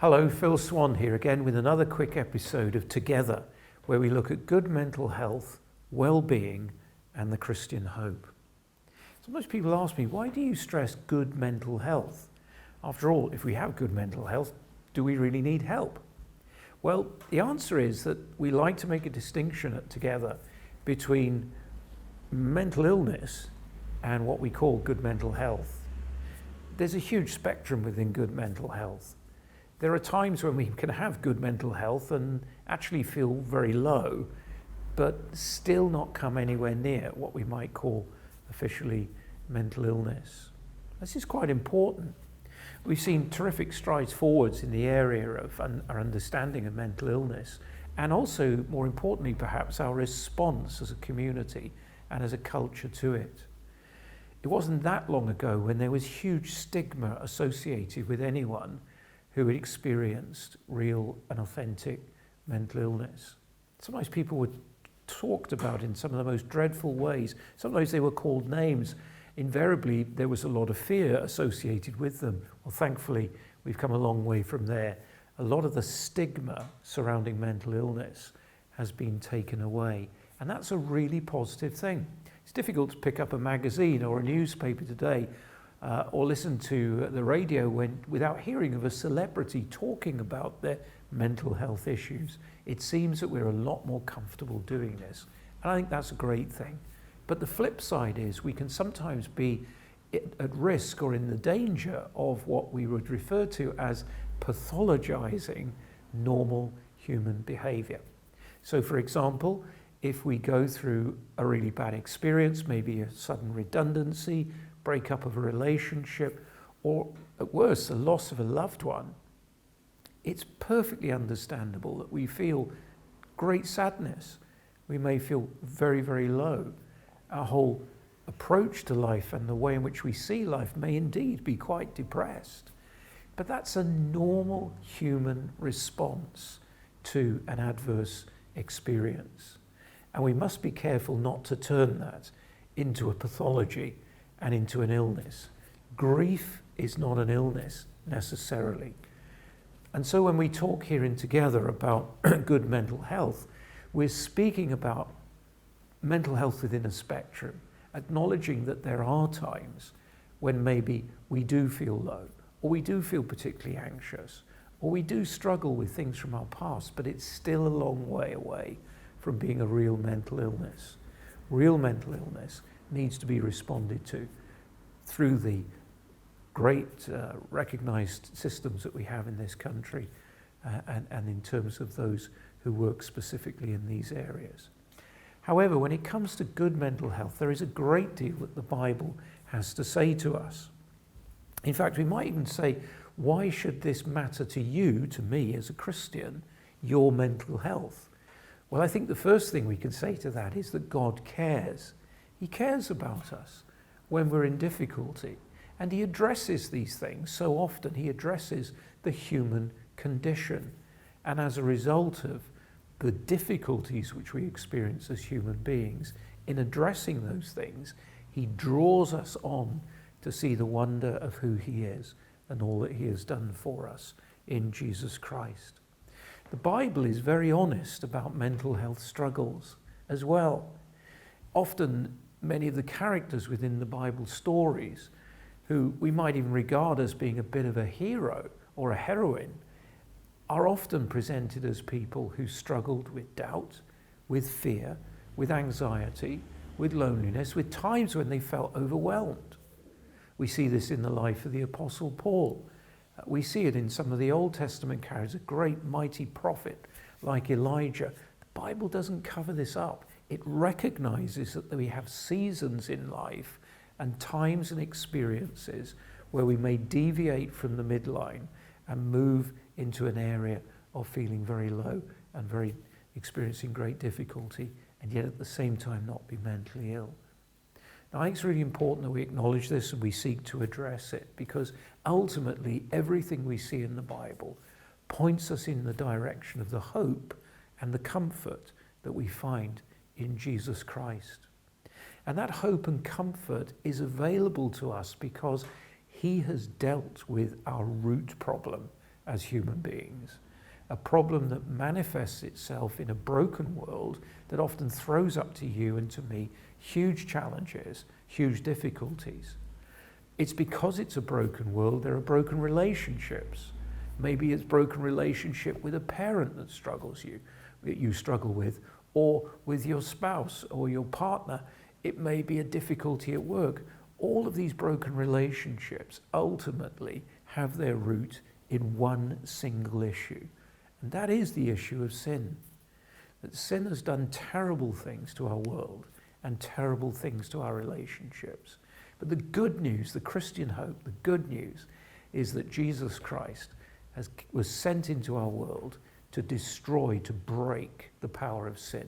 Hello, Phil Swann here again with another quick episode of Together, where we look at good mental health, well-being, and the Christian hope. Sometimes people ask me, why do you stress good mental health? After all, if we have good mental health, do we really need help? Well, the answer is that we like to make a distinction at Together between mental illness and what we call good mental health. There's a huge spectrum within good mental health. There are times when we can have good mental health and actually feel very low, but still not come anywhere near what we might call officially mental illness. This is quite important. We've seen terrific strides forwards in the area of our understanding of mental illness, and also, more importantly perhaps, our response as a community and as a culture to it. It wasn't that long ago when there was huge stigma associated with anyone who had experienced real and authentic mental illness. Sometimes people were talked about in some of the most dreadful ways. Sometimes they were called names. Invariably, there was a lot of fear associated with them. Well, thankfully, we've come a long way from there. A lot of the stigma surrounding mental illness has been taken away, and that's a really positive thing. It's difficult to pick up a magazine or a newspaper today or listen to the radio without hearing of a celebrity talking about their mental health issues. It seems that we're a lot more comfortable doing this, and I think that's a great thing. But the flip side is we can sometimes be at risk or in the danger of what we would refer to as pathologizing normal human behavior. So for example, if we go through a really bad experience, maybe a sudden redundancy, breakup of a relationship, or at worst, the loss of a loved one, it's perfectly understandable that we feel great sadness. We may feel very, very low. Our whole approach to life and the way in which we see life may indeed be quite depressed. But that's a normal human response to an adverse experience. And we must be careful not to turn that into a pathology and into an illness. Grief is not an illness necessarily. And so when we talk here in Together about good mental health, we're speaking about mental health within a spectrum, acknowledging that there are times when maybe we do feel low, or we do feel particularly anxious, or we do struggle with things from our past, but it's still a long way away from being a real mental illness. Real mental illness needs to be responded to through the great recognized systems that we have in this country and in terms of those who work specifically in these areas. However, when it comes to good mental health, there is a great deal that the Bible has to say to us. In fact, we might even say, why should this matter to you, to me as a Christian, your mental health? Well, I think the first thing we can say to that is that God cares. He cares about us when we're in difficulty, and he addresses these things so often. He addresses the human condition, and as a result of the difficulties which we experience as human beings, in addressing those things, he draws us on to see the wonder of who he is and all that he has done for us in Jesus Christ. The Bible is very honest about mental health struggles as well. Often, many of the characters within the Bible stories, who we might even regard as being a bit of a hero or a heroine, are often presented as people who struggled with doubt, with fear, with anxiety, with loneliness, with times when they felt overwhelmed. We see this in the life of the Apostle Paul. We see it in some of the Old Testament characters, a great mighty prophet like Elijah. The Bible doesn't cover this up. It recognizes that we have seasons in life and times and experiences where we may deviate from the midline and move into an area of feeling very low and very experiencing great difficulty, and yet at the same time not be mentally ill. Now, I think it's really important that we acknowledge this and we seek to address it, because ultimately everything we see in the Bible points us in the direction of the hope and the comfort that we find in Jesus Christ. And that hope and comfort is available to us because he has dealt with our root problem as human beings, a problem that manifests itself in a broken world that often throws up to you and to me huge challenges, huge difficulties. It's because it's a broken world, there are broken relationships. Maybe it's broken relationship with a parent that you struggle with, or with your spouse or your partner. It may be a difficulty at work. All of these broken relationships ultimately have their root in one single issue. And that is the issue of sin. That sin has done terrible things to our world and terrible things to our relationships. But the good news, the Christian hope, the good news is that Jesus Christ was sent into our world to destroy, to break the power of sin.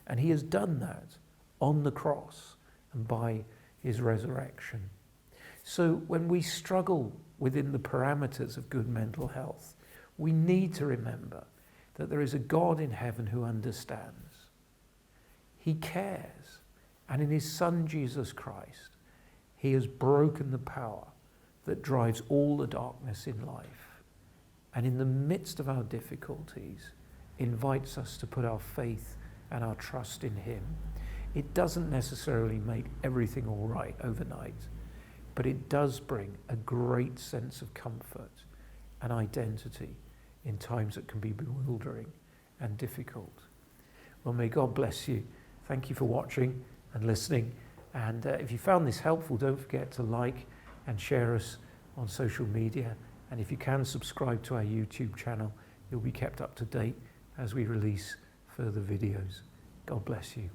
And he has done that on the cross and by his resurrection. So when we struggle within the parameters of good mental health, we need to remember that there is a God in heaven who understands. He cares. And in his Son, Jesus Christ, he has broken the power that drives all the darkness in life. And in the midst of our difficulties, invites us to put our faith and our trust in him. It doesn't necessarily make everything all right overnight, but it does bring a great sense of comfort and identity in times that can be bewildering and difficult. Well, may God bless you. Thank you for watching and listening. And if you found this helpful, don't forget to like and share us on social media. And if you can, subscribe to our YouTube channel. You'll be kept up to date as we release further videos. God bless you.